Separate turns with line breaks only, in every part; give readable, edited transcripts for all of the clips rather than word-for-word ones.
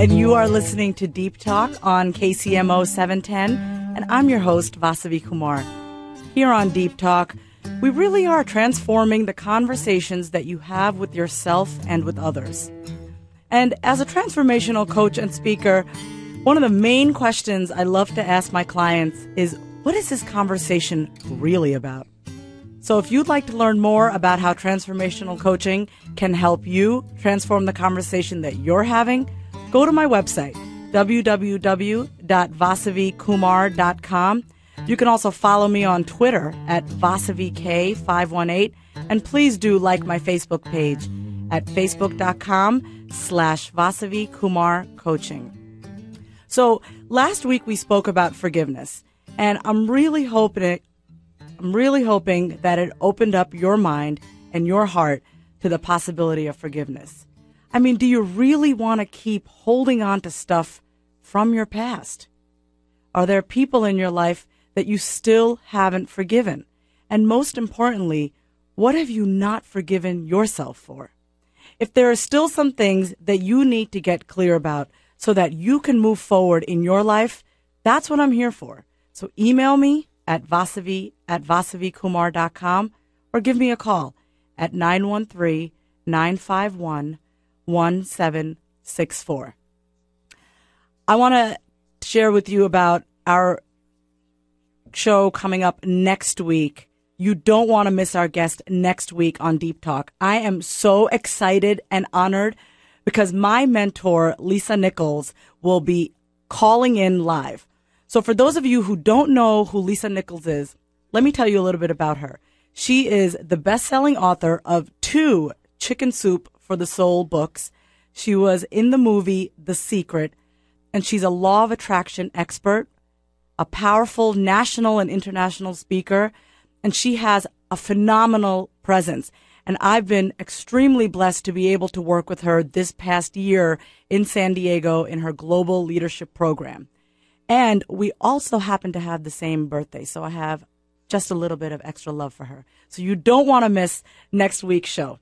and you are listening to Deep Talk on KCMO 710, and I'm your host, Vasavi Kumar. Here on Deep Talk, we really are transforming the conversations that you have with yourself and with others. And as a transformational coach and speaker, one of the main questions I love to ask my clients is, what is this conversation really about? So if you'd like to learn more about how transformational coaching can help you transform the conversation that you're having, go to my website, www.vasavikumar.com. You can also follow me on Twitter at VasaviK518. And please do like my Facebook page at facebook.com/VasaviKumar Coaching. So last week we spoke about forgiveness, and I'm really hoping that it opened up your mind and your heart to the possibility of forgiveness. I mean, do you really want to keep holding on to stuff from your past? Are there people in your life that you still haven't forgiven? And most importantly, what have you not forgiven yourself for? If there are still some things that you need to get clear about so that you can move forward in your life, that's what I'm here for. So email me at vasavikumar.com or give me a call at 913-951-1764. I want to share with you about our show coming up next week. You don't want to miss our guest next week on Deep Talk. I am so excited and honored because my mentor, Lisa Nichols, will be calling in live. So for those of you who don't know who Lisa Nichols is, let me tell you a little bit about her. She is the best-selling author of 2 Chicken Soup for the Soul books. She was in the movie The Secret, and she's a law of attraction expert, a powerful national and international speaker, and she has a phenomenal presence. And I've been extremely blessed to be able to work with her this past year in San Diego in her global leadership program. And we also happen to have the same birthday, so I have just a little bit of extra love for her. So you don't want to miss next week's show.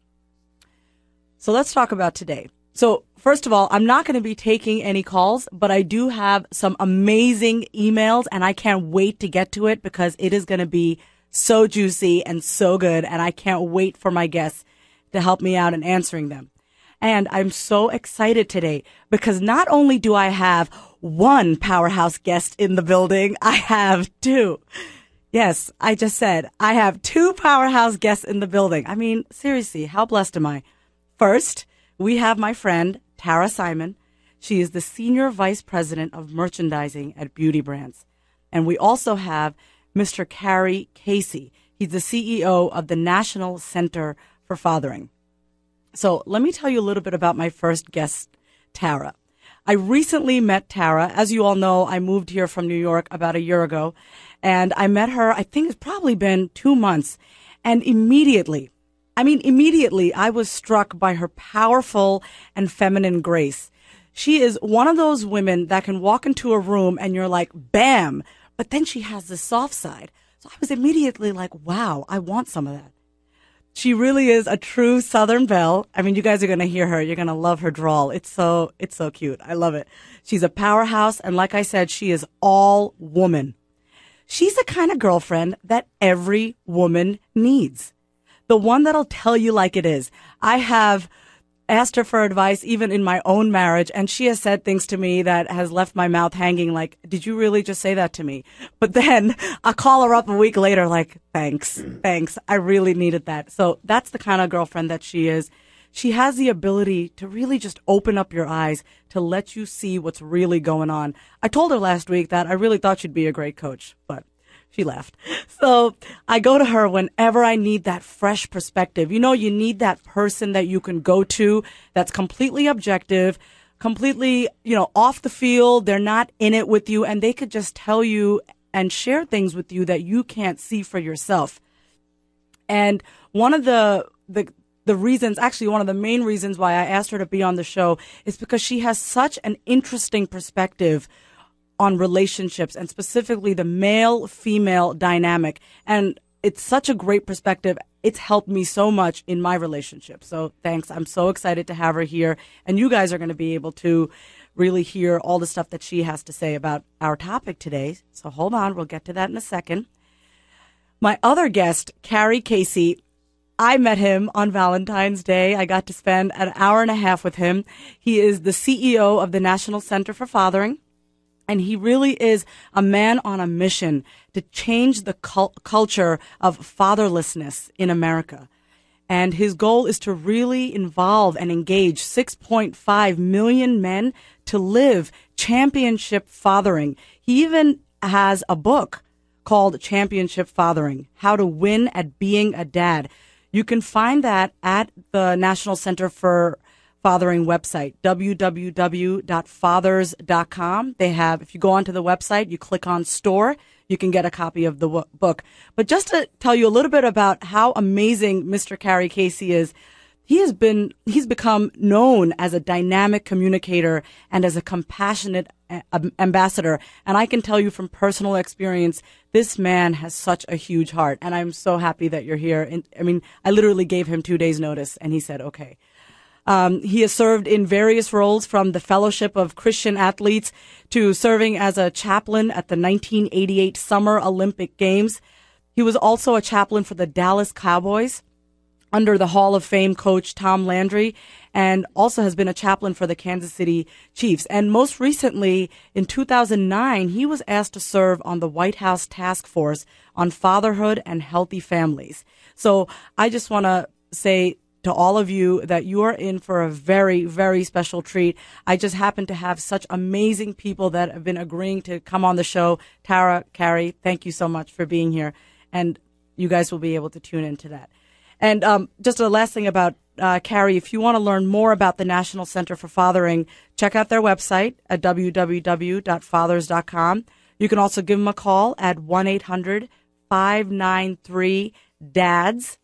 So let's talk about today. So first of all, I'm not going to be taking any calls, but I do have some amazing emails, and I can't wait to get to it because it is going to be so juicy and so good, and I can't wait for my guests to help me out in answering them. And I'm so excited today because not only do I have one powerhouse guest in the building, I have 2. Yes, I just said I have 2 powerhouse guests in the building. I mean, seriously, how blessed am I? First, we have my friend, Tara Simon. She is the Senior Vice President of Merchandising at Beauty Brands. And we also have Mr. Carey Casey. He's the CEO of the National Center for Fathering. So let me tell you a little bit about my first guest, Tara. I recently met Tara. As you all know, I moved here from New York about a year ago, and I met her, I think it's probably been 2 months, and immediately, I was struck by her powerful and feminine grace. She is one of those women that can walk into a room and you're like, bam, but then she has the soft side. So I was immediately like, wow, I want some of that. She really is a true Southern belle. I mean, you guys are going to hear her. You're going to love her drawl. It's so cute. I love it. She's a powerhouse. And like I said, she is all woman. She's the kind of girlfriend that every woman needs. The one that'll tell you like it is. I have asked her for advice even in my own marriage, and she has said things to me that has left my mouth hanging like, did you really just say that to me? But then I'll call her up a week later like, thanks. I really needed that. So that's the kind of girlfriend that she is. She has the ability to really just open up your eyes to let you see what's really going on. I told her last week that I really thought she'd be a great coach, but she left. So I go to her whenever I need that fresh perspective. You know, you need that person that you can go to that's completely objective, completely, off the field. They're not in it with you, and they could just tell you and share things with you that you can't see for yourself. And one of the reasons, actually one of the main reasons why I asked her to be on the show is because she has such an interesting perspective on relationships, and specifically the male-female dynamic. And it's such a great perspective. It's helped me so much in my relationship. So thanks. I'm so excited to have her here. And you guys are going to be able to really hear all the stuff that she has to say about our topic today. So hold on, we'll get to that in a second. My other guest, Carey Casey, I met him on Valentine's Day. I got to spend an hour and a half with him. He is the CEO of the National Center for Fathering, and he really is a man on a mission to change the culture of fatherlessness in America. And his goal is to really involve and engage 6.5 million men to live championship fathering. He even has a book called Championship Fathering, How to Win at Being a Dad. You can find that at the National Center for Fathering website, www.fathers.com. They have, if you go onto the website, you click on store, you can get a copy of the book. But just to tell you a little bit about how amazing Mr. Carey Casey is, he's become known as a dynamic communicator and as a compassionate ambassador. And I can tell you from personal experience, this man has such a huge heart. And I'm so happy that you're here. And I mean, I literally gave him 2 days notice and he said, okay. He has served in various roles, from the Fellowship of Christian Athletes to serving as a chaplain at the 1988 Summer Olympic Games. He was also a chaplain for the Dallas Cowboys under the Hall of Fame coach Tom Landry, and also has been a chaplain for the Kansas City Chiefs. And most recently, in 2009, he was asked to serve on the White House Task Force on Fatherhood and Healthy Families. So I just want to say to all of you that you are in for a very, very special treat. I just happen to have such amazing people that have been agreeing to come on the show. Tara, Carey, thank you so much for being here. And you guys will be able to tune into that. And just a last thing about Carey, if you want to learn more about the National Center for Fathering, check out their website at www.fathers.com. You can also give them a call at 1-800-593-DADS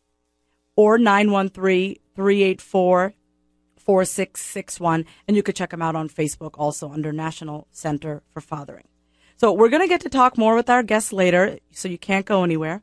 or 913-384-4661. And you could check them out on Facebook also under National Center for Fathering. So we're going to get to talk more with our guests later, so you can't go anywhere.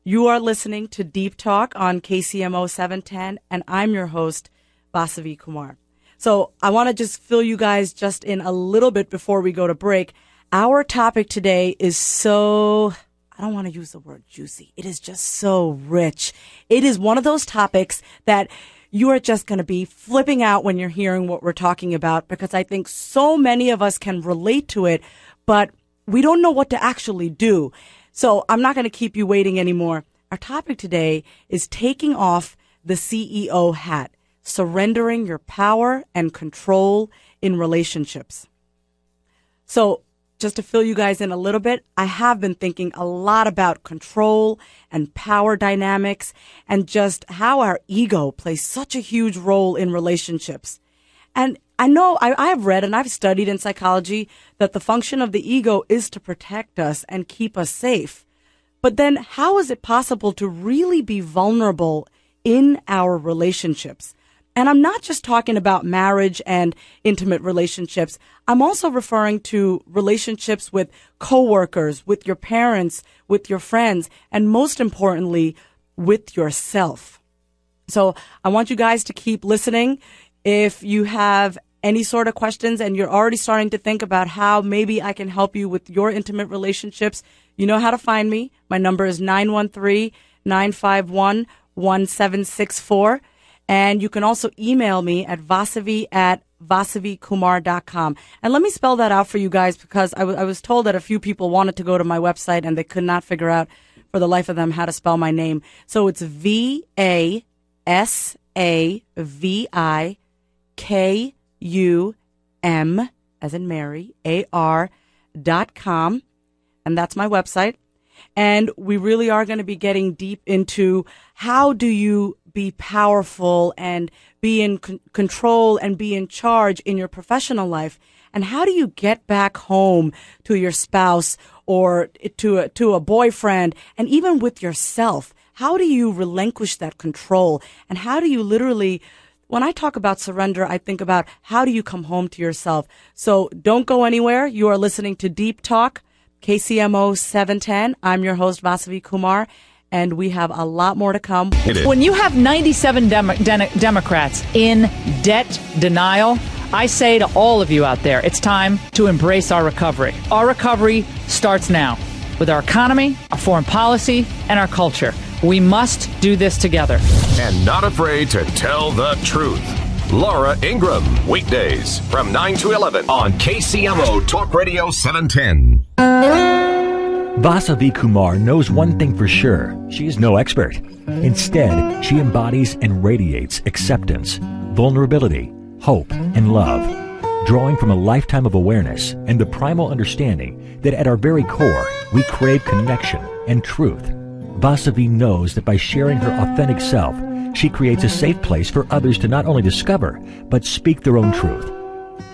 You are listening to Deep Talk on KCMO 710, and I'm your host, Vasavi Kumar. So I want to just fill you guys just in a little bit before we go to break. Our topic today is so, I don't want to use the word juicy. It is just so rich. It is one of those topics that you are just going to be flipping out when you're hearing what we're talking about, because I think so many of us can relate to it, but we don't know what to actually do. So I'm not going to keep you waiting anymore. Our topic today is taking off the CEO hat, surrendering your power and control in relationships. So just to fill you guys in a little bit, I have been thinking a lot about control and power dynamics and just how our ego plays such a huge role in relationships. And I know I've read and I've studied in psychology that the function of the ego is to protect us and keep us safe. But then how is it possible to really be vulnerable in our relationships? And I'm not just talking about marriage and intimate relationships. I'm also referring to relationships with coworkers, with your parents, with your friends, and most importantly, with yourself. So I want you guys to keep listening. If you have any sort of questions and you're already starting to think about how maybe I can help you with your intimate relationships, you know how to find me. My number is 913-951-1764. And you can also email me at vasavi@vasavikumar.com. And let me spell that out for you guys, because I was told that a few people wanted to go to my website and they could not figure out for the life of them how to spell my name. So it's VASAVIKUM, as in Mary, AR.com. And that's my website. And we really are going to be getting deep into how do you be powerful and be in control and be in charge in your professional life. And how do you get back home to your spouse or to a boyfriend, and even with yourself? How do you relinquish that control? And how do you literally, when I talk about surrender, I think about how do you come home to yourself? So don't go anywhere. You are listening to Deep Talk, KCMO 710. I'm your host, Vasavi Kumar, and we have a lot more to come.
When you have 97 Democrats in debt denial, I say to all of you out there, it's time to embrace our recovery. Our recovery starts now with our economy, our foreign policy, and our culture. We must do this together.
And not afraid to tell the truth. Laura Ingraham, weekdays from 9 to 11 on KCMO Talk Radio 710.
Vasavi Kumar knows one thing for sure. She is no expert. Instead, she embodies and radiates acceptance, vulnerability, hope, and love, drawing from a lifetime of awareness and the primal understanding that at our very core, we crave connection and truth. Vasavi knows that by sharing her authentic self, she creates a safe place for others to not only discover, but speak their own truth.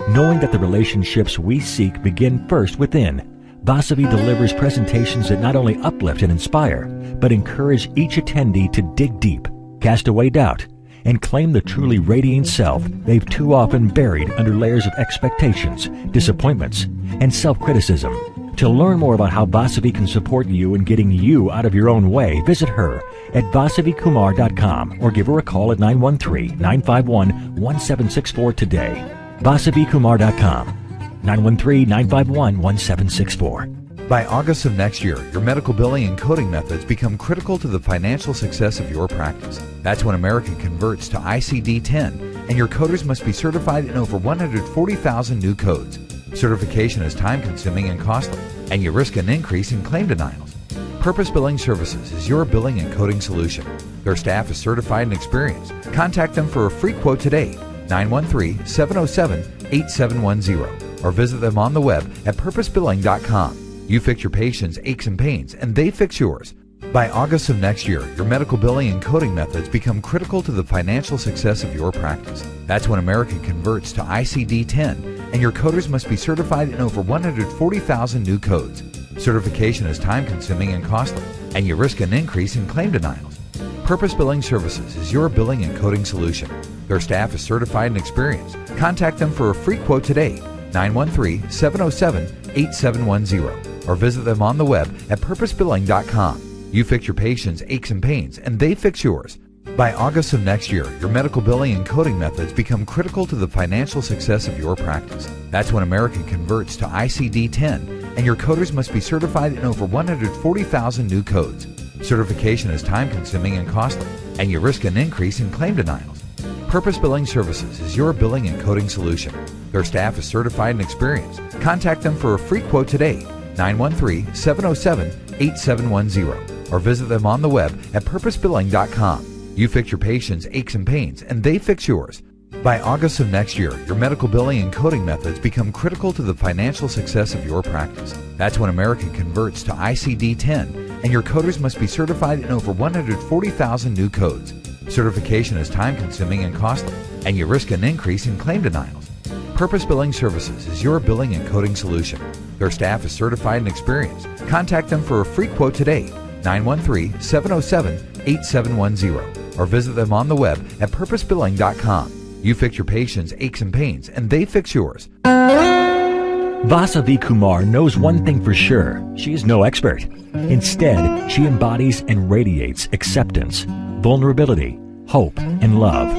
Knowing that the relationships we seek begin first within, Vasavi delivers presentations that not only uplift and inspire, but encourage each attendee to dig deep, cast away doubt, and claim the truly radiant self they've too often buried under layers of expectations, disappointments, and self-criticism. To learn more about how Vasavi can support you in getting you out of your own way, visit her at vasavikumar.com or give her a call at 913-951-1764 today. vasavikumar.com, 913-951-1764.
By August of next year, your medical billing and coding methods become critical to the financial success of your practice. That's when American converts to ICD-10, and your coders must be certified in over 140,000 new codes. Certification is time-consuming and costly, and you risk an increase in claim denials. Purpose Billing Services is your billing and coding solution. Their staff is certified and experienced. Contact them for a free quote today, 913-707-8710, or visit them on the web at purposebilling.com. You fix your patients' aches and pains, and they fix yours. By August of next year, your medical billing and coding methods become critical to the financial success of your practice. That's when American converts to ICD-10, and your coders must be certified in over 140,000 new codes. Certification is time-consuming and costly, and you risk an increase in claim denials. Purpose Billing Services is your billing and coding solution. Their staff is certified and experienced. Contact them for a free quote today, 913-707-8710, or visit them on the web at purposebilling.com. You fix your patients' aches and pains, and they fix yours. By August of next year, your medical billing and coding methods become critical to the financial success of your practice. That's when American converts to ICD-10, and your coders must be certified in over 140,000 new codes. Certification is time-consuming and costly, and you risk an increase in claim denials. Purpose Billing Services is your billing and coding solution. Their staff is certified and experienced. Contact them for a free quote today, 913-707-8710, or visit them on the web at purposebilling.com. You fix your patients' aches and pains, and they fix yours. By August of next year, your medical billing and coding methods become critical to the financial success of your practice. That's when American converts to ICD-10, and your coders must be certified in over 140,000 new codes. Certification is time-consuming and costly, and you risk an increase in claim denials. Purpose Billing Services is your billing and coding solution. Their staff is certified and experienced. Contact them for a free quote today, 913-707-8710, or visit them on the web at purposebilling.com. You fix your patients' aches and pains, and they fix yours.
Vasavi Kumar knows one thing for sure. She is no expert. Instead, she embodies and radiates acceptance, vulnerability, hope, and love,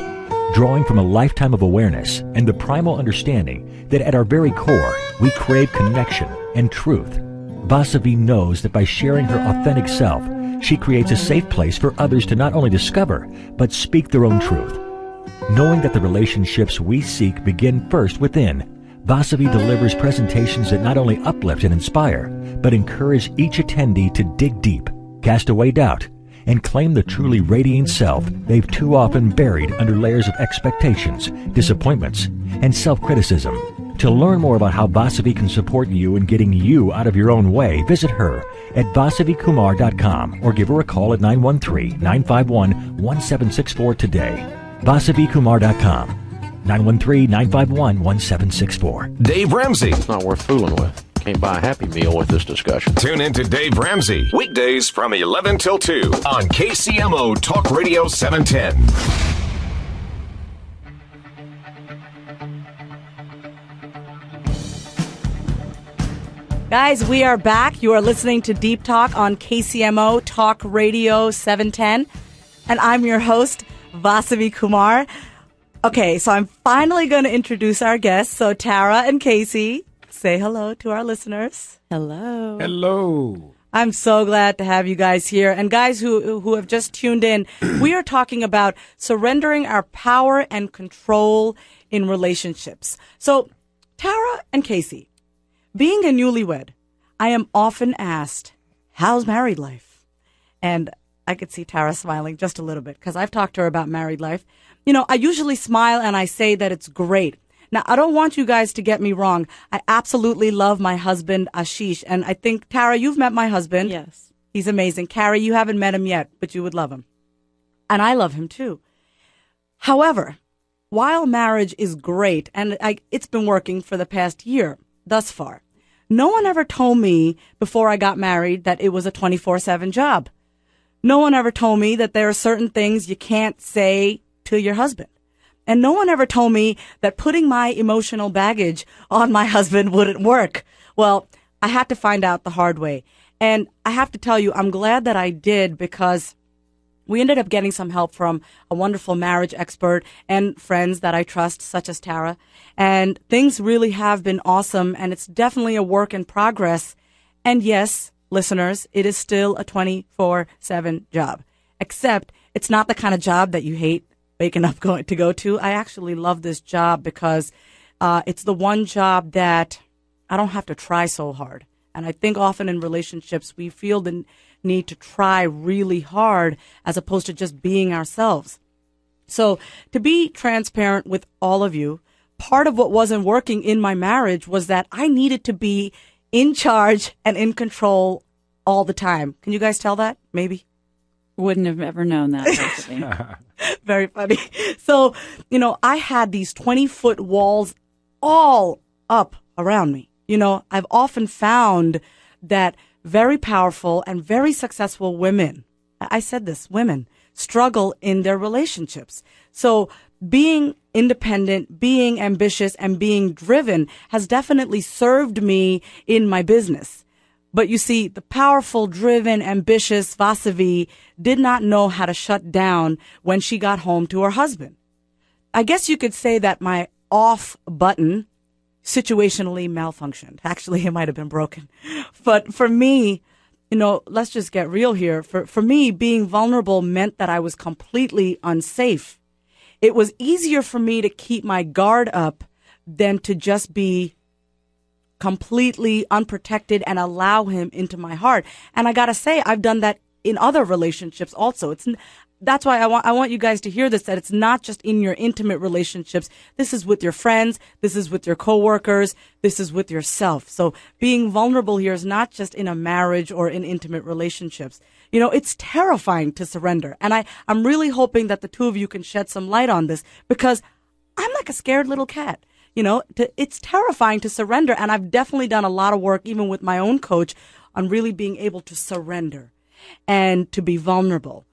drawing from a lifetime of awareness and the primal understanding that at our very core, we crave connection and truth. Vasavi knows that by sharing her authentic self, she creates a safe place for others to not only discover, but speak their own truth. Knowing that the relationships we seek begin first within, Vasavi delivers presentations that not only uplift and inspire, but encourage each attendee to dig deep, cast away doubt, and claim the truly radiant self they've too often buried under layers of expectations, disappointments, and self-criticism. To learn more about how Vasavi can support you in getting you out of your own way, visit her at vasavikumar.com or give her a call at 913-951-1764 today. vasavikumar.com, 913-951-1764.
Dave Ramsey.
It's not worth fooling with. Can't buy a Happy Meal with this discussion.
Tune in to Dave Ramsey, weekdays from 11 till 2 on KCMO Talk Radio 710.
Guys, we are back. You are listening to Deep Talk on KCMO Talk Radio 710. And I'm your host, Vasavi Kumar. Okay, so I'm finally going to introduce our guests. So Tara and Casey, say hello to our listeners.
Hello.
Hello.
I'm so glad to have you guys here. And guys who have just tuned in, we are talking about surrendering our power and control in relationships. So Tara and Casey, being a newlywed, I am often asked, how's married life? And I could see Tara smiling just a little bit because I've talked to her about married life. You know, I usually smile and I say that it's great. Now, I don't want you guys to get me wrong. I absolutely love my husband, Ashish. And I think, Tara, you've met my husband.
Yes.
He's amazing. Carey, you haven't met him yet, but you would love him. And I love him too. However, while marriage is great, and it's been working for the past year thus far, no one ever told me before I got married that it was a 24/7 job. No one ever told me that there are certain things you can't say to your husband. And no one ever told me that putting my emotional baggage on my husband wouldn't work. Well, I had to find out the hard way. And I have to tell you, I'm glad that I did, because we ended up getting some help from a wonderful marriage expert and friends that I trust, such as Tara. And things really have been awesome, and it's definitely a work in progress. And yes, listeners, it is still a 24/7 job, except it's not the kind of job that you hate waking up going to go to. I actually love this job because it's the one job that I don't have to try so hard. And I think often in relationships, we feel the need to try really hard as opposed to just being ourselves. So to be transparent with all of you, part of what wasn't working in my marriage was that I needed to be in charge and in control all the time. Can you guys tell that? Maybe.
Wouldn't have ever known that. Vasavi.
Very funny. So, you know, I had these 20-foot walls all up around me. You know, I've often found that very powerful and very successful women, I said this, women struggle in their relationships. So being independent, being ambitious, and being driven has definitely served me in my business. But you see, the powerful, driven, ambitious Vasavi did not know how to shut down when she got home to her husband. I guess you could say that my off button situationally malfunctioned. Actually, it might have been broken. But for me, you know, let's just get real here. For me, being vulnerable meant that I was completely unsafe. It was easier for me to keep my guard up than to just be completely unprotected and allow him into my heart. And I gotta say, I've done that in other relationships also. That's why I want you guys to hear this, that it's not just in your intimate relationships. This is with your friends. This is with your coworkers. This is with yourself. So being vulnerable here is not just in a marriage or in intimate relationships. You know, it's terrifying to surrender. And I'm really hoping that the two of you can shed some light on this, because I'm like a scared little cat. You know, it's terrifying to surrender. And I've definitely done a lot of work, even with my own coach, on really being able to surrender and to be vulnerable.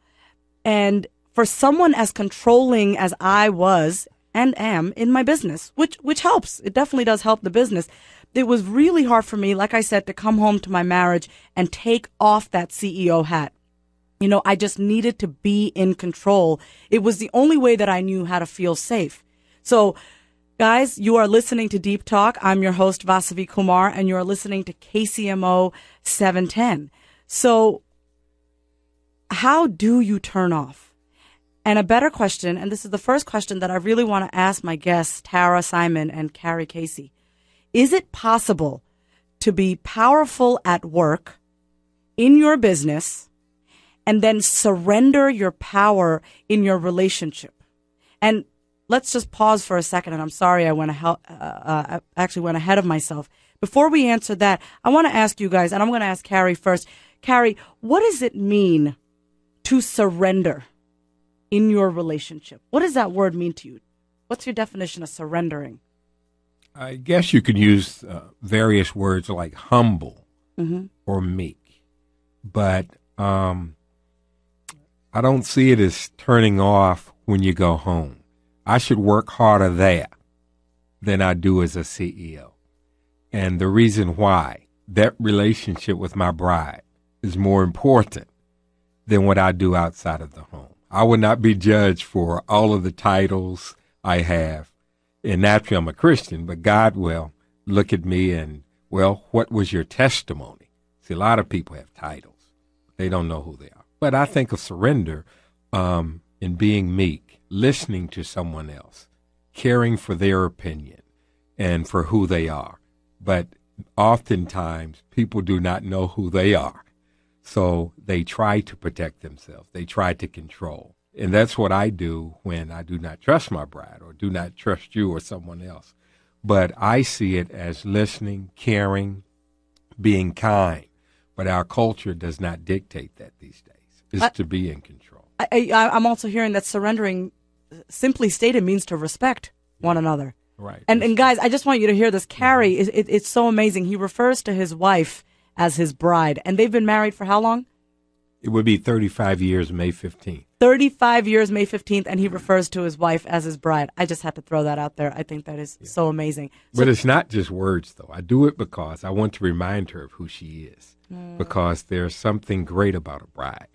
And for someone as controlling as I was and am in my business, which helps, it definitely does help the business. It was really hard for me, like I said, to come home to my marriage and take off that CEO hat. You know, I just needed to be in control. It was the only way that I knew how to feel safe. So, guys, you are listening to Deep Talk. I'm your host, Vasavi Kumar, and you are listening to KCMO 710. So, how do you turn off? And a better question, and this is the first question that I really want to ask my guests, Tara Simon and Carey Casey. Is it possible to be powerful at work, in your business, and then surrender your power in your relationship? And let's just pause for a second, and I'm sorry I actually went ahead of myself. Before we answer that, I want to ask you guys, and I'm going to ask Carey first. Carey, what does it mean to surrender in your relationship? What does that word mean to you? What's your definition of surrendering?
I guess you could use various words like humble or meek, but I don't see it as turning off when you go home. I should work harder there than I do as a CEO. And the reason why, that relationship with my bride is more important than what I do outside of the home. I would not be judged for all of the titles, I have. And naturally, I'm a Christian, but God will look at me and, well, what was your testimony? See, a lot of people have titles. They don't know who they are. But I think of surrender in being meek, listening to someone else, caring for their opinion and for who they are. But oftentimes, people do not know who they are. So they try to protect themselves. They try to control. And that's what I do when I do not trust my bride or do not trust you or someone else. But I see it as listening, caring, being kind. But our culture does not dictate that these days. It's to be in control.
I'm also hearing that surrendering, simply stated, means to respect one another.
Right.
And guys, I just want you to hear this. Carey, it's so amazing. He refers to his wife as his bride. And they've been married for how long?
It would be 35 years, May 15th.
35 years, May 15th, and he refers to his wife as his bride. I just had to throw that out there. I think that is so amazing.
But it's not just words, though. I do it because I want to remind her of who she is, because there's something great about a bride.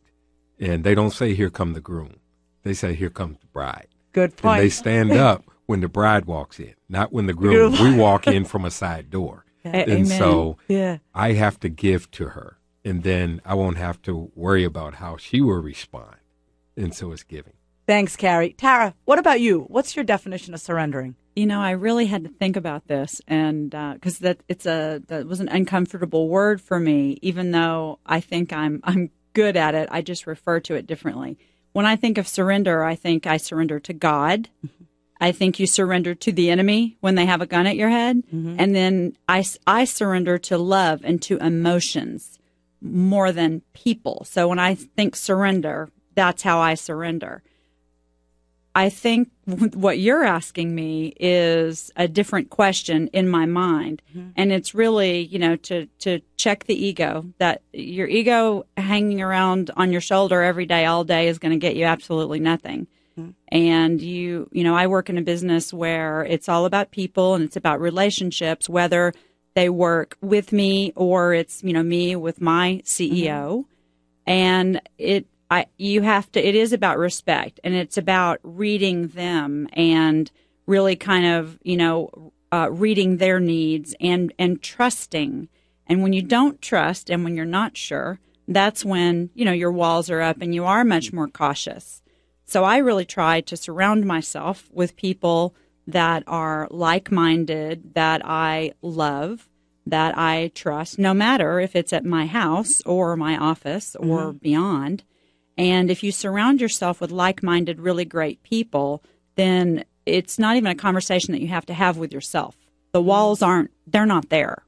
And they don't say, here come the groom. They say, here comes the bride.
Good point.
And they stand up when the bride walks in, not when the groom. We walk in from a side door. And
Amen.
So I have to give to her. And then I won't have to worry about how she will respond. And so it's giving.
Thanks, Carey. Tara, what about you? What's your definition of surrendering?
You know, I really had to think about this, and because that was an uncomfortable word for me, even though I think I'm good at it. I just refer to it differently. When I think of surrender, I think I surrender to God. I think you surrender to the enemy when they have a gun at your head. Mm-hmm. And then I surrender to love and to emotions more than people. So when I think surrender, that's how I surrender. I think what you're asking me is a different question in my mind. Mm-hmm. And it's really, you know, to check the ego, that your ego hanging around on your shoulder every day, all day is going to get you absolutely nothing. Mm-hmm. And you know, I work in a business where it's all about people and it's about relationships, whether they work with me or it's, you know, me with my CEO. Mm-hmm. And it is about respect, and it's about reading them and really kind of, you know, reading their needs and trusting. And when you don't trust and when you're not sure, that's when, you know, your walls are up and you are much more cautious. So I really try to surround myself with people that are like-minded, that I love, that I trust, no matter if it's at my house or my office or beyond. And if you surround yourself with like-minded, really great people, then it's not even a conversation that you have to have with yourself. The walls they're not there.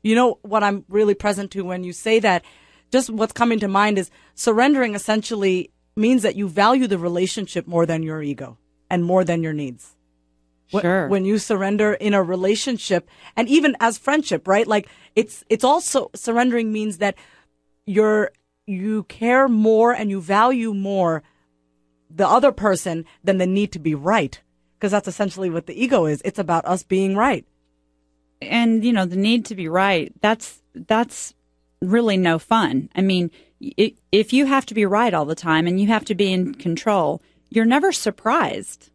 You know what I'm really present to when you say that, just what's coming to mind is surrendering essentially means that you value the relationship more than your ego and more than your needs.
Sure.
When you surrender in a relationship, and even as friendship, right? Like it's also, surrendering means that you care more and you value more the other person than the need to be right. Because that's essentially what the ego is. It's about us being right.
And, you know, the need to be right, that's really no fun. I mean, if you have to be right all the time and you have to be in control, you're never surprised.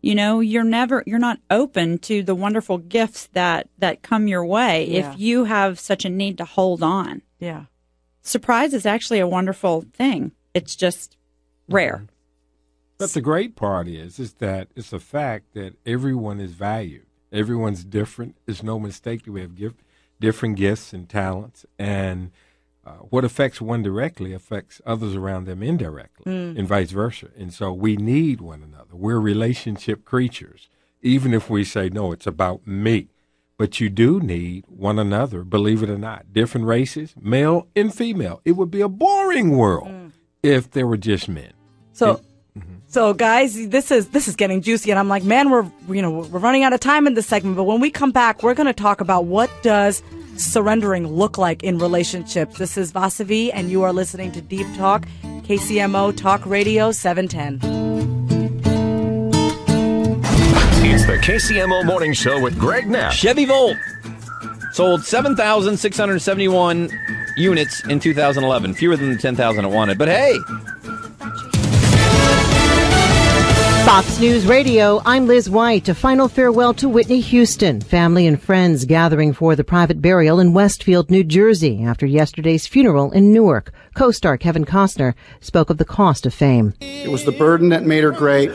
You know, you're not open to the wonderful gifts that come your way if you have such a need to hold on.
Yeah.
Surprise is actually a wonderful thing. It's just rare.
But the great part is that it's a fact that everyone is valued. Everyone's different. It's no mistake that we have different gifts and talents. And what affects one directly affects others around them indirectly and vice versa. And so we need one another. We're relationship creatures, even if we say, no, it's about me. But you do need one another, believe it or not. Different races, male and female. It would be a boring world if there were just men.
So guys, this is getting juicy, and I'm like, man, we're running out of time in this segment. But when we come back, we're going to talk about what does surrendering look like in relationships. This is Vasavi, and you are listening to Deep Talk, KCMO Talk Radio 710.
It's the KCMO Morning Show with Greg Knapp.
Chevy Volt sold 7,671 units in 2011, fewer than the 10,000 it wanted. But hey,
Fox News Radio, I'm Liz White. A final farewell to Whitney Houston. Family and friends gathering for the private burial in Westfield, New Jersey after yesterday's funeral in Newark. Co-star Kevin Costner spoke of the cost of fame.
It was the burden that made her great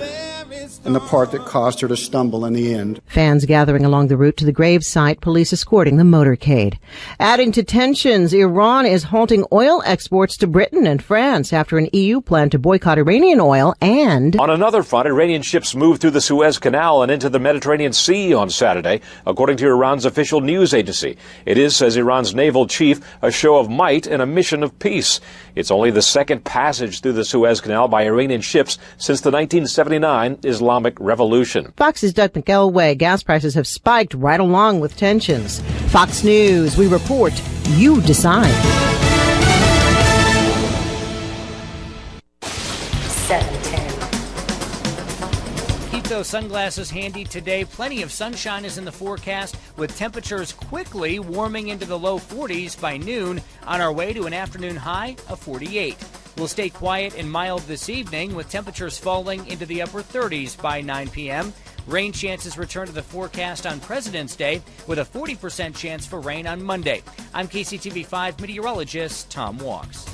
and the part that caused her to stumble in the end.
Fans gathering along the route to the gravesite, police escorting the motorcade. Adding to tensions, Iran is halting oil exports to Britain and France after an EU plan to boycott Iranian oil. And
on another front, Iranian ships moved through the Suez Canal and into the Mediterranean Sea on Saturday, according to Iran's official news agency. It is, says Iran's naval chief, a show of might and a mission of peace. It's only the second passage through the Suez Canal by Iranian ships since the 1979 Islamic Revolution.
Fox's Doug McElway. Gas prices have spiked right along with tensions. Fox News, we report, you decide.
710. Keep those sunglasses handy today. Plenty of sunshine is in the forecast, with temperatures quickly warming into the low 40s by noon, on our way to an afternoon high of 48. We'll stay quiet and mild this evening, with temperatures falling into the upper 30s by 9 p.m. Rain chances return to the forecast on President's Day, with a 40% chance for rain on Monday. I'm KCTV5 meteorologist Tom Walks.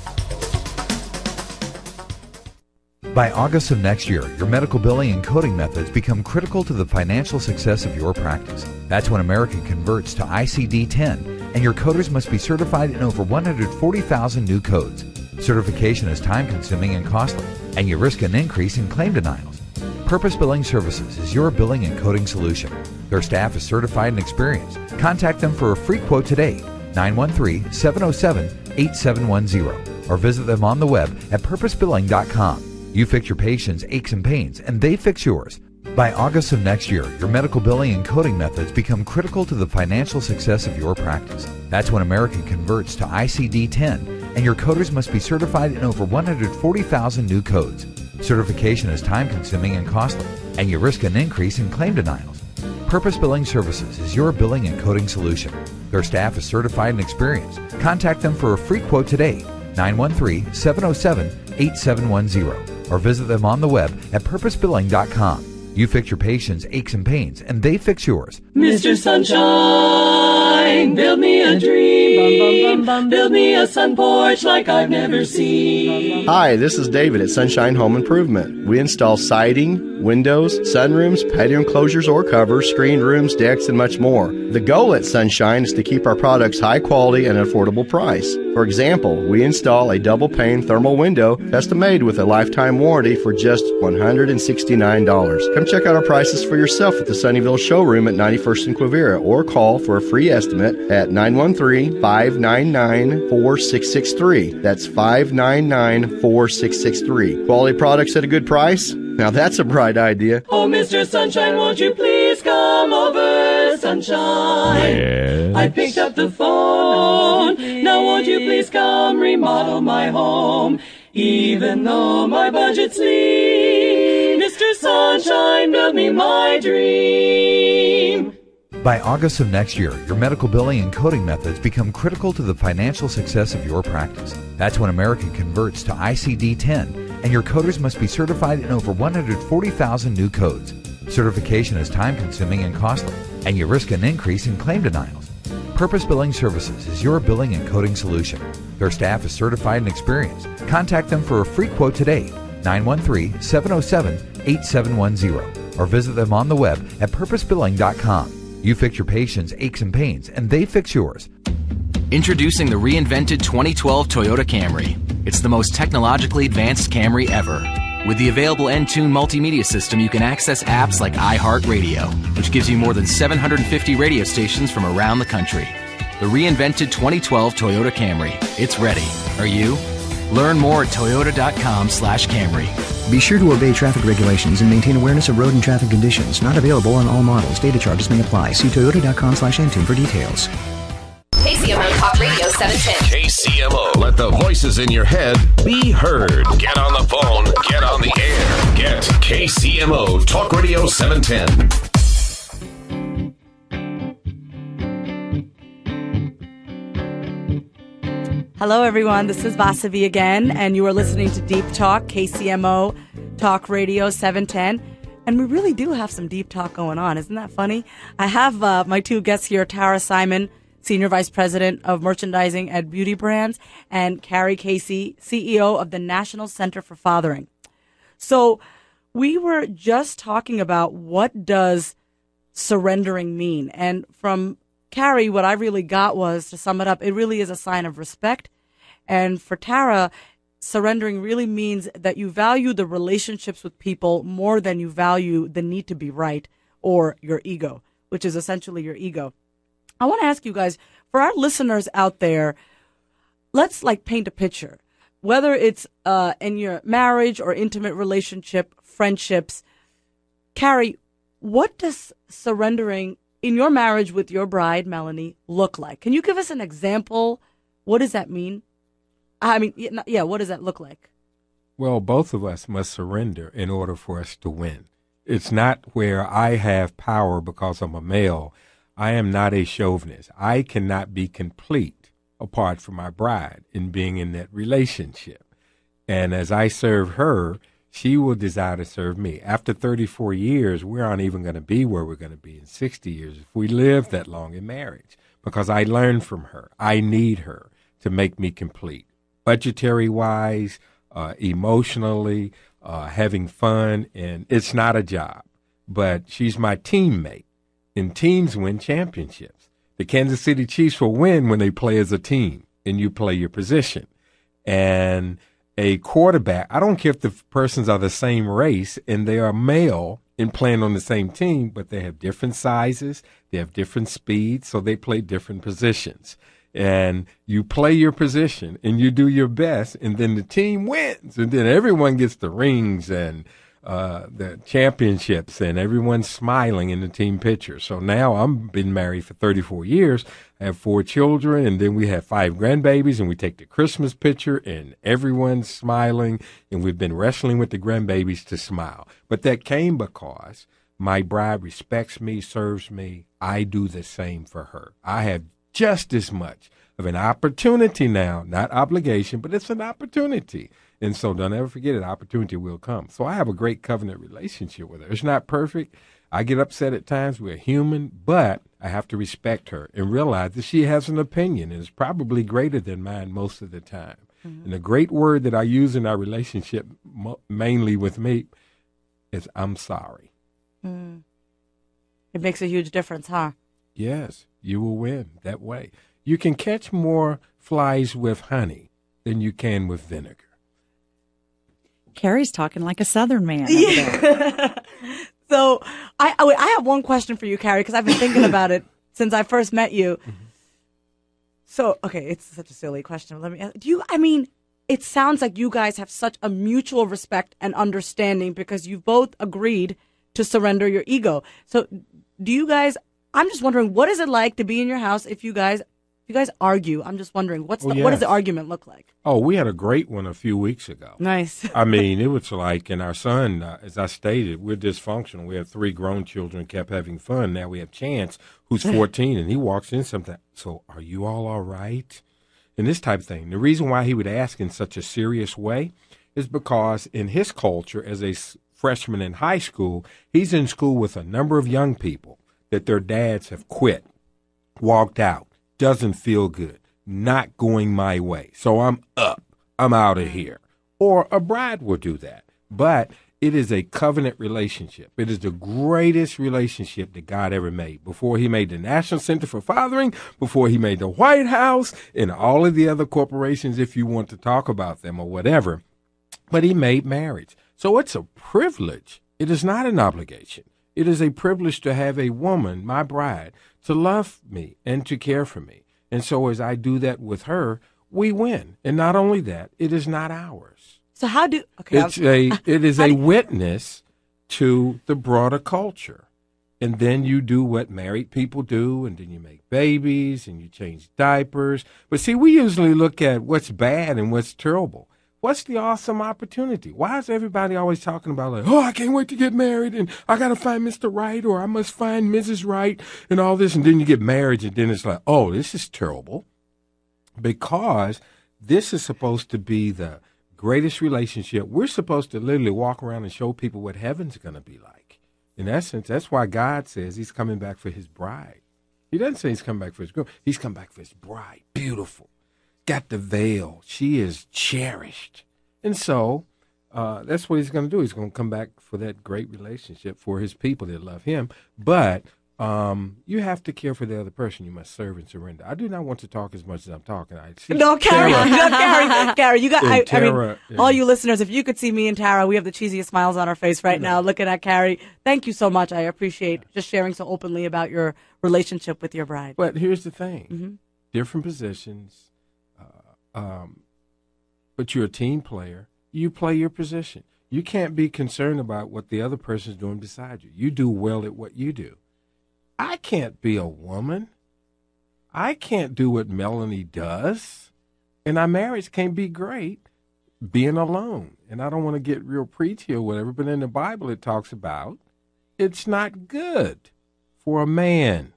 By August of next year, your medical billing and coding methods become critical to the financial success of your practice. That's when America converts to ICD-10, and your coders must be certified in over 140,000 new codes. Certification is time-consuming and costly, and you risk an increase in claim denials. Purpose Billing Services is your billing and coding solution. Their staff is certified and experienced. Contact them for a free quote today, 913-707-8710, or visit them on the web at purposebilling.com. You fix your patients' aches and pains, and they fix yours. By August of next year, your medical billing and coding methods become critical to the financial success of your practice. That's when America converts to ICD-10, and your coders must be certified in over 140,000 new codes. Certification is time-consuming and costly, and you risk an increase in claim denials. Purpose Billing Services is your billing and coding solution. Their staff is certified and experienced. Contact them for a free quote today, 913-707-8710, or visit them on the web at purposebilling.com. You fix your patients' aches and pains, and they fix yours.
Mr. Sunshine, build me a dream. Build me a sun porch like I've never seen.
Hi, this is David at Sunshine Home Improvement. We install siding, windows, sunrooms, patio enclosures or covers, screened rooms, decks, and much more. The goal at Sunshine is to keep our products high quality and affordable price. For example, we install a double-pane thermal window custom-made with a lifetime warranty for just $169. Come check out our prices for yourself at the Sunnyvale showroom at 91st and Quivira, or call for a free estimate at 913-599-4663. That's 599-4663. Quality products at a good price? Now that's a bright idea.
Oh, Mr. Sunshine, won't you please come over, Sunshine?
Yes.
I picked up the phone. Now won't you please come remodel my home? Even though my budget's lean, Mr. Sunshine, build me my dream.
By August of next year, your medical billing and coding methods become critical to the financial success of your practice. That's when America converts to ICD-10, and your coders must be certified in over 140,000 new codes. Certification is time-consuming and costly, and you risk an increase in claim denials. Purpose Billing Services is your billing and coding solution. Their staff is certified and experienced. Contact them for a free quote today, 913-707-8710, or visit them on the web at purposebilling.com. You fix your patients' aches and pains, and they fix yours.
Introducing the reinvented 2012 Toyota Camry. It's the most technologically advanced Camry ever. With the available Entune multimedia system, you can access apps like iHeartRadio, which gives you more than 750 radio stations from around the country. The reinvented 2012 Toyota Camry. It's ready. Are you? Learn more at toyota.com/Camry.
Be sure to obey traffic regulations and maintain awareness of road and traffic conditions. Not available on all models. Data charges may apply. See toyota.com/Entune for details.
KCMO Talk Radio 710.
KCMO. Let the voices in your head be heard. Get on the phone. Get on the air. Get KCMO Talk Radio 710.
Hello, everyone. This is Vasavi again, and you are listening to Deep Talk, KCMO Talk Radio 710. And we really do have some deep talk going on. Isn't that funny? I have my two guests here, Tara Simon, Senior Vice President of Merchandising at Beauty Brands, and Carey Casey, CEO of the National Center for Fathering. So we were just talking about what does surrendering mean. And from Carey, what I really got was, to sum it up, it really is a sign of respect. And for Tara, surrendering really means that you value the relationships with people more than you value the need to be right or your ego, which is essentially your ego. I want to ask you guys, for our listeners out there, let's paint a picture. Whether it's in your marriage or intimate relationship, friendships. Carey, what does surrendering in your marriage with your bride, Melanie, look like? Can you give us an example? What does that mean? What does that look like?
Well, both of us must surrender in order for us to win. It's not where I have power because I'm a male. I am not a chauvinist. I cannot be complete apart from my bride in being in that relationship. And as I serve her, she will desire to serve me. After 34 years, we aren't even going to be where we're going to be in 60 years if we live that long in marriage, because I learned from her. I need her to make me complete. Budgetary-wise, emotionally, having fun, and it's not a job, but she's my teammate, and teams win championships. The Kansas City Chiefs will win when they play as a team, and you play your position. And a quarterback, I don't care if the persons are the same race and they are male and playing on the same team, but they have different sizes, they have different speeds, so they play different positions. And you play your position and you do your best, and then the team wins, and then everyone gets the rings and the championships, and everyone's smiling in the team picture. So now I've been married for 34 years. I have 4 children, and then we have 5 grandbabies, and we take the Christmas picture, and everyone's smiling, and we've been wrestling with the grandbabies to smile. But that came because my bride respects me, serves me. I do the same for her. I have just as much of an opportunity now, not obligation, but it's an opportunity. And so don't ever forget it, opportunity will come. So I have a great covenant relationship with her. It's not perfect. I get upset at times. We're human, but I have to respect her and realize that she has an opinion, and it's probably greater than mine most of the time. Mm-hmm. And the great word that I use in our relationship, mainly with me, is I'm sorry.
Mm. It makes a huge difference, huh?
Yes, you will win that way. You can catch more flies with honey than you can with vinegar.
Carey's talking like a Southern man. Yeah.
So I have one question for you, Carey, because I've been thinking about it since I first met you. Mm-hmm. So, okay, it's such a silly question. Let me ask, it sounds like you guys have such a mutual respect and understanding because you both agreed to surrender your ego. So do you guys, I'm just wondering, what is it like to be in your house if you guys argue? I'm just wondering, what does the argument look like?
Oh, we had a great one a few weeks ago.
Nice.
I mean, it was like, and our son, as I stated, we're dysfunctional. We have 3 grown children, kept having fun. Now we have Chance, who's 14, and he walks in sometimes. So, are you all right? And this type of thing. The reason why he would ask in such a serious way is because in his culture, as a freshman in high school, he's in school with a number of young people that their dads have quit, walked out, doesn't feel good, not going my way. So I'm up. I'm out of here. Or a bride will do that. But it is a covenant relationship. It is the greatest relationship that God ever made. Before he made the National Center for Fathering, before he made the White House, and all of the other corporations, if you want to talk about them or whatever. But he made marriage. So it's a privilege. It is not an obligation. It is a privilege to have a woman, my bride, to love me and to care for me. And so as I do that with her, we win. And not only that, it is not ours.
So how do... Okay,
it is a witness to the broader culture. And then you do what married people do, and then you make babies, and you change diapers. But see, we usually look at what's bad and what's terrible. What's the awesome opportunity? Why is everybody always talking about like, oh, I can't wait to get married and I got to find Mr. Right or I must find Mrs. Right and all this. And then you get married and then it's like, oh, this is terrible. Because this is supposed to be the greatest relationship. We're supposed to literally walk around and show people what heaven's going to be like. In essence, that's why God says he's coming back for his bride. He doesn't say he's coming back for his groom. He's coming back for his bride. Beautiful. Got the veil. She is cherished. And so that's what he's going to do. He's going to come back for that great relationship for his people that love him. But you have to care for the other person. You must serve and surrender. I do not want to talk as much as I'm talking.
No, Carey, Carey, you got.
Tara,
all you listeners, if you could see me and Tara, we have the cheesiest smiles on our face right now, looking at Carey. Thank you so much. I appreciate just sharing so openly about your relationship with your bride.
But here's the thing: different positions, but you're a team player. You play your position. You can't be concerned about what the other person's doing beside you. You do well at what you do. I can't be a woman. I can't do what Melanie does. And our marriage can't be great being alone. And I don't want to get real preachy or whatever, but in the Bible it talks about it's not good for a man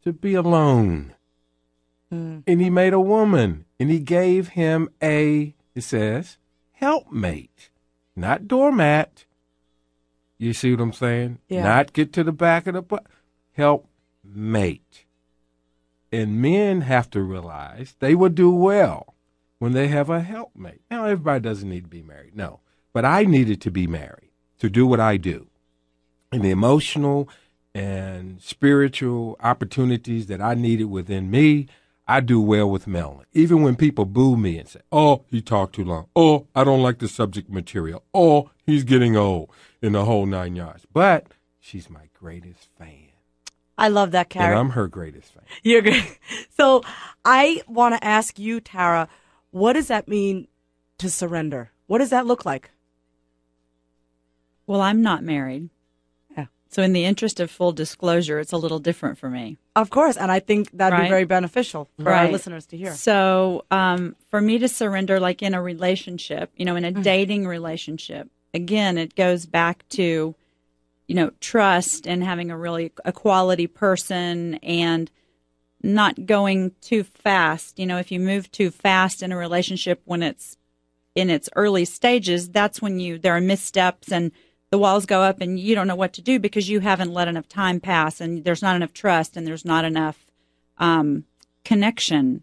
to be alone. And he made a woman, and he gave him it says, helpmate, not doormat. You see what I'm saying?
Yeah.
Not get to the back of the butt. Helpmate. And men have to realize they will do well when they have a helpmate. Now, everybody doesn't need to be married, no. But I needed to be married to do what I do. And the emotional and spiritual opportunities that I needed within me, I do well with Melanie. Even when people boo me and say, oh, he talked too long. Oh, I don't like the subject material. Oh, he's getting old, in the whole 9 yards. But she's my greatest fan.
I love that, Carey.
And I'm her greatest fan.
You're great. So I want to ask you, Tara, what does that mean to surrender? What does that look like?
Well, I'm not married.
Yeah.
So in the interest of full disclosure, it's a little different for me.
Of course. And I think that'd be very beneficial for our listeners to hear.
So for me to surrender, like in a relationship, in a dating relationship, again, it goes back to, trust and having a quality person and not going too fast. If you move too fast in a relationship when it's in its early stages, that's when there are missteps and the walls go up and you don't know what to do because you haven't let enough time pass and there's not enough trust and there's not enough connection.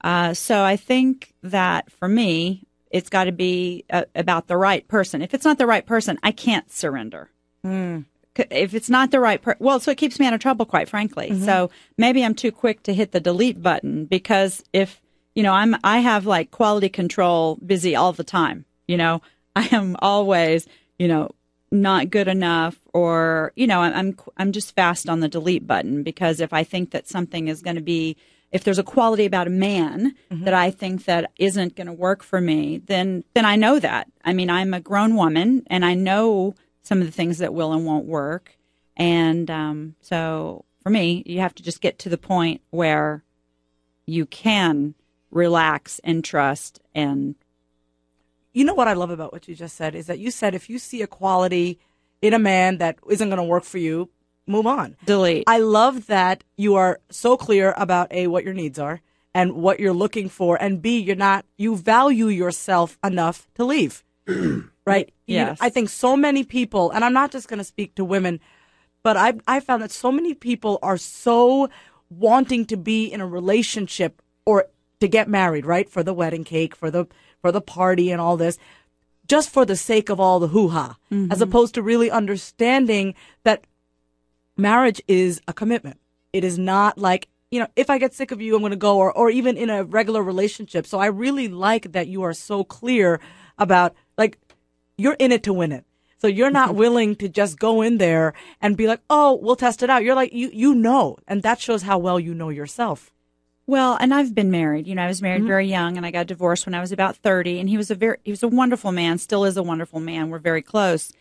So I think that for me, it's got to be about the right person. If it's not the right person, I can't surrender. If it's not the right so it keeps me out of trouble, quite frankly. So maybe I'm too quick to hit the delete button because if, I have like quality control busy all the time. I am always, not good enough or, I'm just fast on the delete button because if I think that something is going to be, if there's a quality about a man that I think that isn't going to work for me, then I know that. I mean, I'm a grown woman and I know some of the things that will and won't work. And so for me, you have to just get to the point where you can relax and trust. And
you know what I love about what you just said is that you said if you see a quality in a man that isn't going to work for you, move on.
Delete.
I love that you are so clear about A, what your needs are and what you're looking for, and B, you value yourself enough to leave. Right?
Yes.
I think so many people, and I'm not just going to speak to women, but I found that so many people are so wanting to be in a relationship or to get married, right? For the wedding cake, for the party and all this, just for the sake of all the hoo-ha, as opposed to really understanding that marriage is a commitment. It is not like, if I get sick of you, I'm going to go, or even in a regular relationship. So I really like that you are so clear about, like, you're in it to win it. So you're not willing to just go in there and be like, oh, we'll test it out. You're like, you know, and that shows how well you know yourself.
Well, and I've been married. I was married very young, and I got divorced when I was about 30. And he was a wonderful man, still is a wonderful man. We're very close.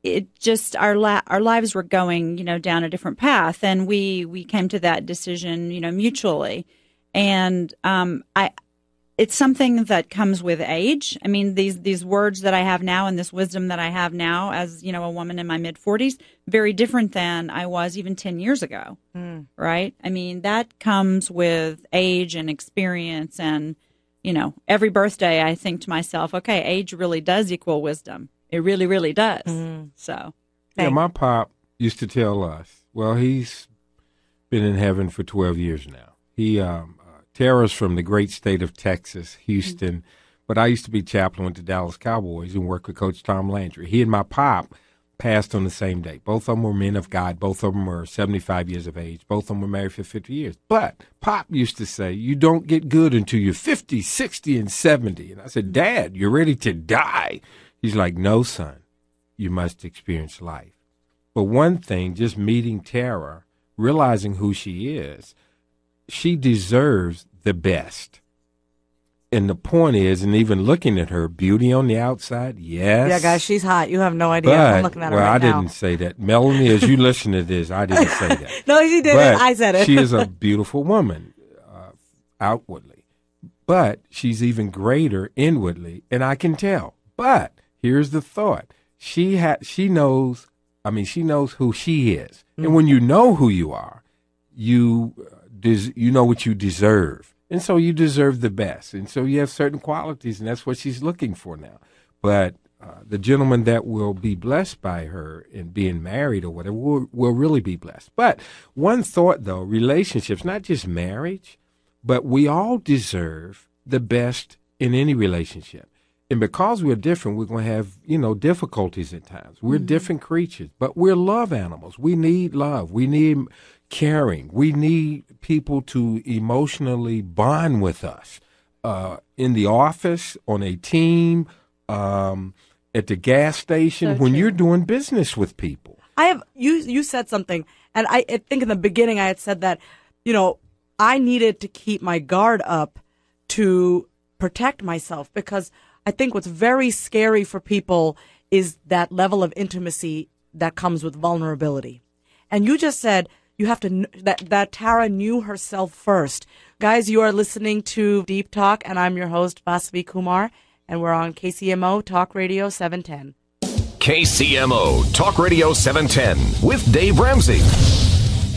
It just our lives were going, down a different path, and we came to that decision, mutually. And it's something that comes with age. I mean, these words that I have now and this wisdom that I have now as, a woman in my mid-40s, very different than I was even 10 years ago, right? I mean, that comes with age and experience. And every birthday I think to myself, okay, age really does equal wisdom. It really, really does. So,
yeah, my pop used to tell us, well, he's been in heaven for 12 years now. He, Tara's from the great state of Texas, Houston, but I used to be chaplain with the Dallas Cowboys and work with Coach Tom Landry. He and my pop passed on the same day. Both of them were men of God. Both of them were 75 years of age. Both of them were married for 50 years. But Pop used to say, you don't get good until you're 50, 60, and 70. And I said, Dad, you're ready to die. He's like, no, son, you must experience life. But one thing, just meeting Tara, realizing who she is, she deserves the best. And the point is, and even looking at her, beauty on the outside, yes.
Yeah, guys, she's hot. You have no idea. I'm looking at her right now.
Well, I didn't say that. Melanie, as you listen to this, I didn't say that.
No, she didn't.
But
I said it.
She is a beautiful woman outwardly. But she's even greater inwardly, and I can tell. But here's the thought. She knows who she is. Mm-hmm. And when you know who you are, you know what you deserve. And so you deserve the best. And so you have certain qualities, and that's what she's looking for now. But the gentleman that will be blessed by her in being married or whatever will really be blessed. But one thought, though, relationships, not just marriage, but we all deserve the best in any relationship. And because we're different, we're going to have, difficulties at times. We're different creatures, but we're love animals. We need love. We need caring. We need people to emotionally bond with us in the office, on a team, at the gas station, when you're doing business with people.
You said something, and I think in the beginning I had said that, I needed to keep my guard up to protect myself, because I think what's very scary for people is that level of intimacy that comes with vulnerability. And you just said you have to, that Tara knew herself first. Guys, you are listening to Deep Talk, and I'm your host, Vasavi Kumar, and we're on KCMO Talk Radio 710.
KCMO Talk Radio 710 with Dave Ramsey.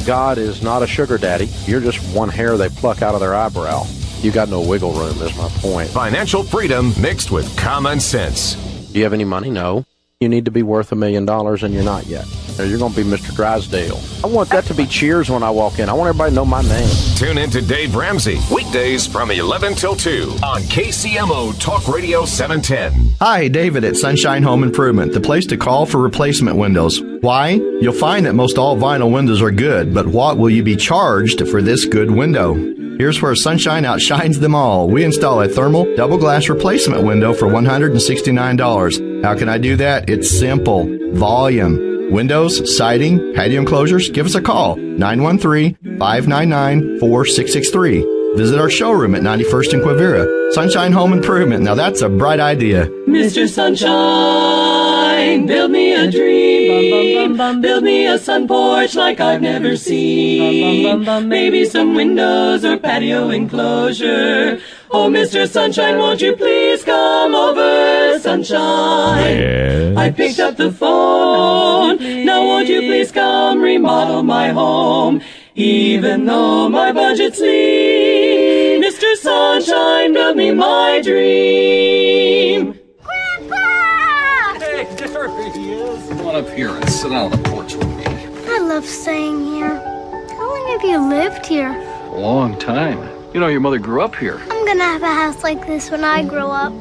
God is not a sugar daddy. You're just one hair they pluck out of their eyebrow. You got no wiggle room, is my point.
Financial freedom mixed with common sense.
Do you have any money? No. You need to be worth $1 million, and you're not yet. Or you're going to be Mr. Drysdale. I want that to be cheers when I walk in. I want everybody to know my name.
Tune in to Dave Ramsey, weekdays from 11 till 2 on KCMO Talk Radio 710.
Hi, David at Sunshine Home Improvement, the place to call for replacement windows. Why? You'll find that most all vinyl windows are good, but what will you be charged for this good window? Here's where Sunshine outshines them all. We install a thermal double glass replacement window for $169. How can I do that? It's simple. Volume. Windows, siding, patio enclosures, give us a call, 913-599-4663. Visit our showroom at 91st and Quivira. Sunshine Home Improvement. Now that's a bright idea.
Mr. Sunshine, build me a dream. Build me a sun porch like I've never seen. Maybe some windows or patio enclosure. Oh, Mr. Sunshine, won't you please come over, Sunshine?
Yes.
I picked up the phone. Now won't you please come remodel my home? Even though my budget's lean, Mr. Sunshine, build me my dream.
Grandpa!
Hey, there he is. Come on up here and sit on the porch with me.
I love staying here. How long have you lived here?
A long time. You know, your mother grew up here.
I'm gonna have a house like this when I grow up.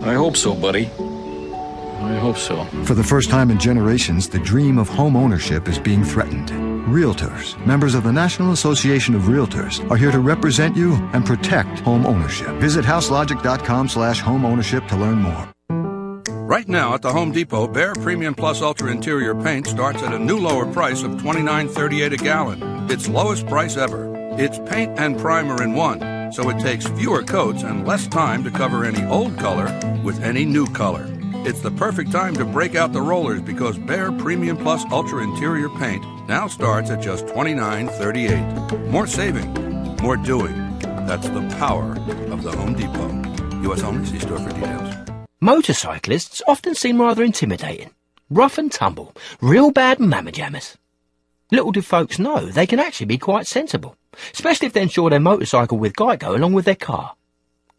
I hope so, buddy. I hope so.
For the first time in generations, the dream of home ownership is being threatened. Realtors, members of the National Association of Realtors, are here to represent you and protect home ownership. Visit houselogic.com/home ownership to learn more.
Right now at the Home Depot, Behr Premium Plus Ultra Interior Paint starts at a new lower price of $29.38 a gallon. Its lowest price ever. It's paint and primer in one, so it takes fewer coats and less time to cover any old color with any new color. It's the perfect time to break out the rollers because Behr Premium Plus Ultra Interior Paint now starts at just $29.38. More saving, more doing. That's the power of the Home Depot. U.S. only. See store for details.
Motorcyclists often seem rather intimidating. Rough and tumble, real bad mamma jammers. Little do folks know they can actually be quite sensible, especially if they insure their motorcycle with Geico along with their car.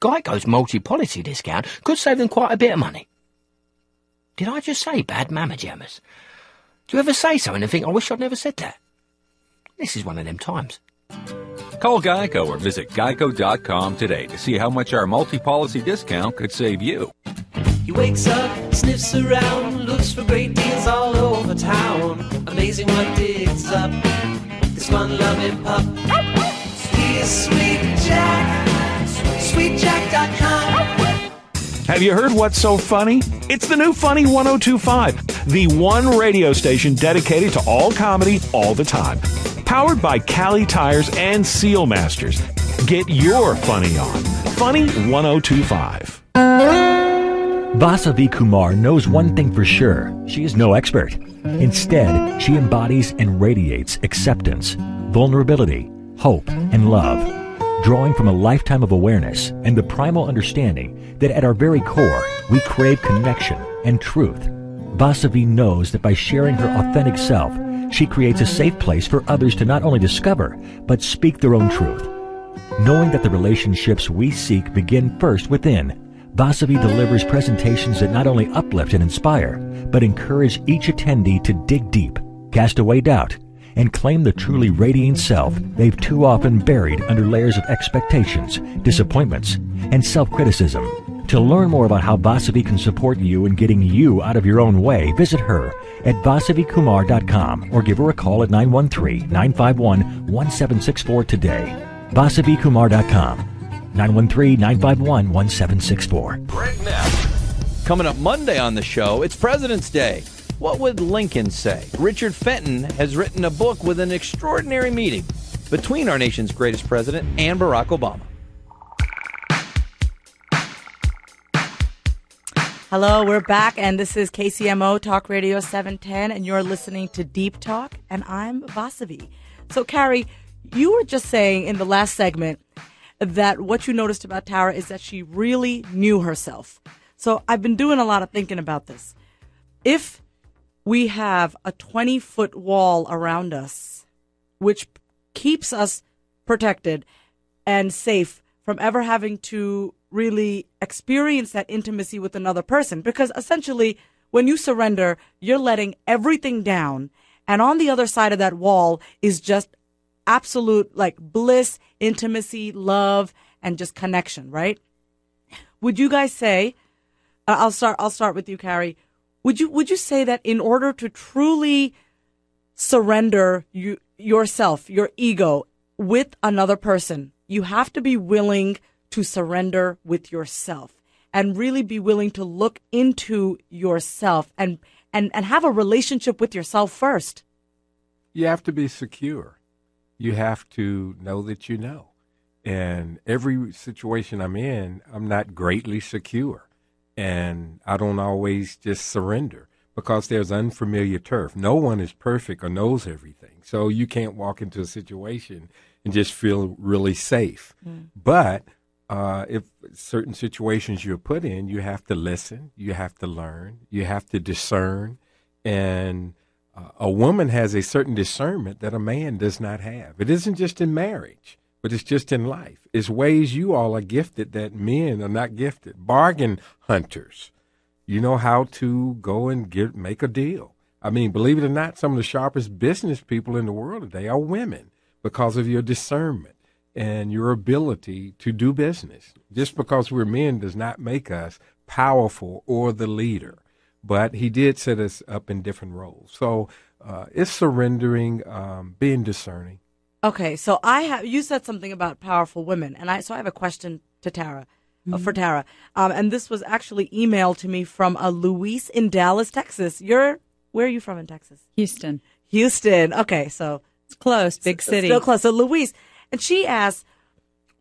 Geico's multi-policy discount could save them quite a bit of money. Did I just say bad mama jammers? Do you ever say something and think, I wish I'd never said that? This is one of them times.
Call Geico or visit geico.com today to see how much our multi-policy discount could save you.
He wakes up, sniffs around, looks for great deals all over town. Amazing what digs up this fun-loving pup. He's Sweet Jack, sweetjack.com.
Have you heard what's so funny? It's the new Funny 1025, the one radio station dedicated to all comedy all the time. Powered by Cali Tires and Seal Masters. Get your funny on. Funny 1025.
Vasavi Kumar knows one thing for sure. She is no expert. Instead, she embodies and radiates acceptance, vulnerability, hope, and love, drawing from a lifetime of awareness and the primal understanding that at our very core, we crave connection and truth. Vasavi knows that by sharing her authentic self, she creates a safe place for others to not only discover, but speak their own truth. Knowing that the relationships we seek begin first within, Vasavi delivers presentations that not only uplift and inspire, but encourage each attendee to dig deep, cast away doubt, and claim the truly radiant self they've too often buried under layers of expectations, disappointments, and self-criticism. To learn more about how Vasavi can support you in getting you out of your own way, visit her at vasavikumar.com or give her a call at 913-951-1764 today. vasavikumar.com, 913-951-1764.
Coming up Monday on the show, it's President's Day. What would Lincoln say? Richard Fenton has written a book with an extraordinary meeting between our nation's greatest president and Barack Obama.
Hello, we're back, and this is KCMO Talk Radio 710, and you're listening to Deep Talk, and I'm Vasavi. So, Carey, you were just saying in the last segment that what you noticed about Tara is that she really knew herself. So I've been doing a lot of thinking about this. If we have a 20-foot wall around us, which keeps us protected and safe from ever having to really experience that intimacy with another person, because essentially when you surrender, you're letting everything down, and on the other side of that wall is just absolute like bliss, intimacy, love, and just connection, right? Would you guys say, I'll start with you, Carey. Would you say that in order to truly surrender yourself, your ego with another person, you have to be willing to surrender with yourself and really be willing to look into yourself and have a relationship with yourself first?
You have to be secure. You have to know that you know. And every situation I'm in, I'm not greatly secure. And I don't always just surrender because there's unfamiliar turf. No one is perfect or knows everything. So you can't walk into a situation and just feel really safe. But if certain situations you're put in, you have to listen, you have to learn, you have to discern. And a woman has a certain discernment that a man does not have. It isn't just in marriage, but it's just in life. It's ways you all are gifted that men are not gifted. Bargain hunters. You know how to go and make a deal. I mean, believe it or not, some of the sharpest business people in the world today are women because of your discernment and your ability to do business. Just because we're men does not make us powerful or the leader. But he did set us up in different roles. So it's surrendering, being discerning.
Okay, so you said something about powerful women, and I have a question to Tara, for Tara, and this was actually emailed to me from a Luis in Dallas, Texas. Where are you from in Texas?
Houston.
Okay, so
it's close, big city,
still close. So Luis, and she asked,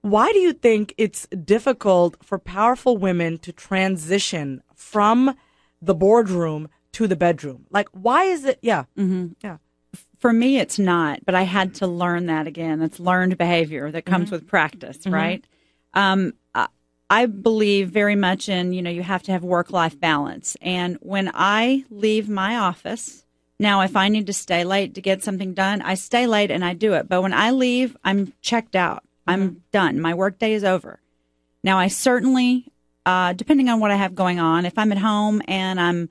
why do you think it's difficult for powerful women to transition from the boardroom to the bedroom? Like, why is it? Yeah.
Mm-hmm.
Yeah.
For me, it's not, but I had to learn that again. That's learned behavior that comes with practice, right? I believe very much in, you have to have work-life balance. And when I leave my office, now if I need to stay late to get something done, I stay late and I do it. But when I leave, I'm checked out. I'm done. My work day is over. Now, I certainly, depending on what I have going on, if I'm at home and I'm,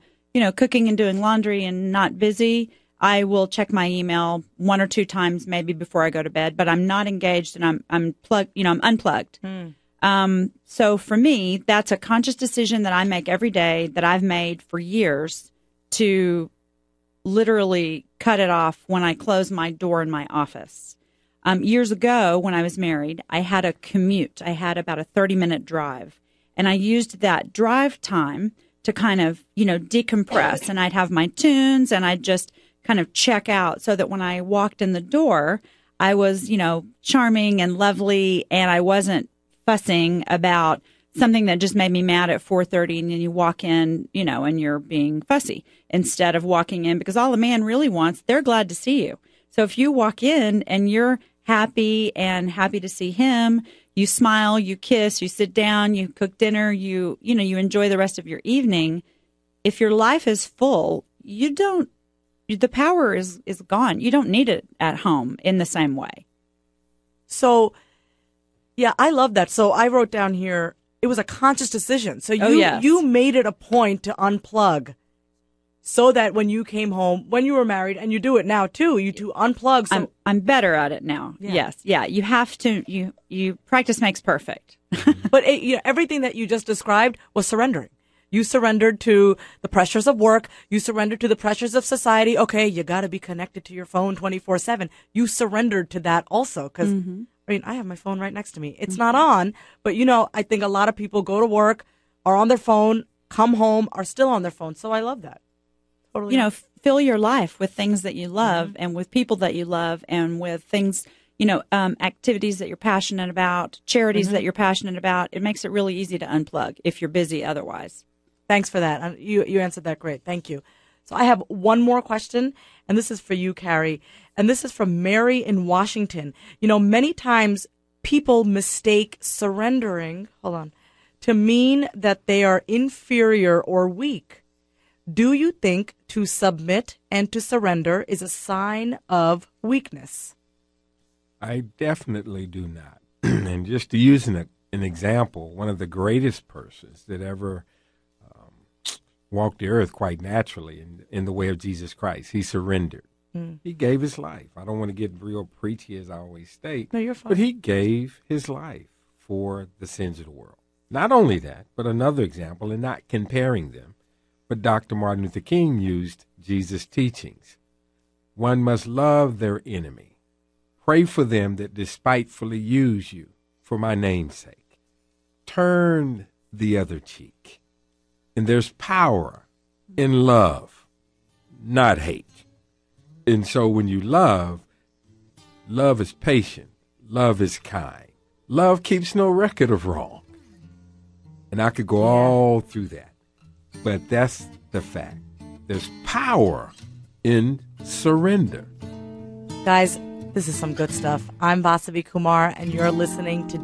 cooking and doing laundry and not busy, I will check my email 1 or 2 times maybe before I go to bed, but I'm not engaged and I'm plugged, I'm unplugged. So for me, that's a conscious decision that I make every day that I've made for years to literally cut it off when I close my door in my office. Years ago, when I was married, I had a commute. I had about a 30-minute drive, and I used that drive time to kind of, decompress, and I'd have my tunes, and I'd just kind of check out so that when I walked in the door, I was, charming and lovely, and I wasn't fussing about something that just made me mad at 4:30, and then you walk in, and you're being fussy instead of walking in, because all a man really wants, they're glad to see you. So if you walk in and you're happy to see him, you smile, you kiss, you sit down, you cook dinner, you enjoy the rest of your evening. If your life is full, the power is gone. You don't need it at home in the same way.
So, yeah, I love that. So I wrote down here, it was a conscious decision. So you made it a point to unplug so that when you came home, when you were married, and you do it now too, you to unplug. So
I'm better at it now. Yeah. Yes. Yeah. You have to, you practice makes perfect.
But everything that you just described was surrendering. You surrendered to the pressures of work. You surrendered to the pressures of society. Okay, you got to be connected to your phone 24/7. You surrendered to that also because, I have my phone right next to me. It's not on, but, I think a lot of people go to work, are on their phone, come home, are still on their phone. So I love that. Totally.
Fill your life with things that you love and with people that you love and with things, activities that you're passionate about, charities that you're passionate about. It makes it really easy to unplug if you're busy otherwise.
Thanks for that. You answered that great. Thank you. So I have one more question, and this is for you, Carey. And this is from Mary in Washington. Many times people mistake surrendering, to mean that they are inferior or weak. Do you think to submit and to surrender is a sign of weakness?
I definitely do not. And just to use an example, one of the greatest persons that ever walked the earth quite naturally in the way of Jesus Christ, he surrendered. He gave his life. I don't want to get real preachy, as I always state.
No, you're fine.
But he gave his life for the sins of the world. Not only that, but another example, and not comparing them, but Dr. Martin Luther King used Jesus' teachings. One must love their enemy. Pray for them that despitefully use you for my name's sake. Turn the other cheek. And there's power in love, not hate. And so when you love is patient. Love is kind. Love keeps no record of wrong. And I could go all through that. But that's the fact. There's power in surrender.
Guys, this is some good stuff. I'm Vasavi Kumar, and you're listening to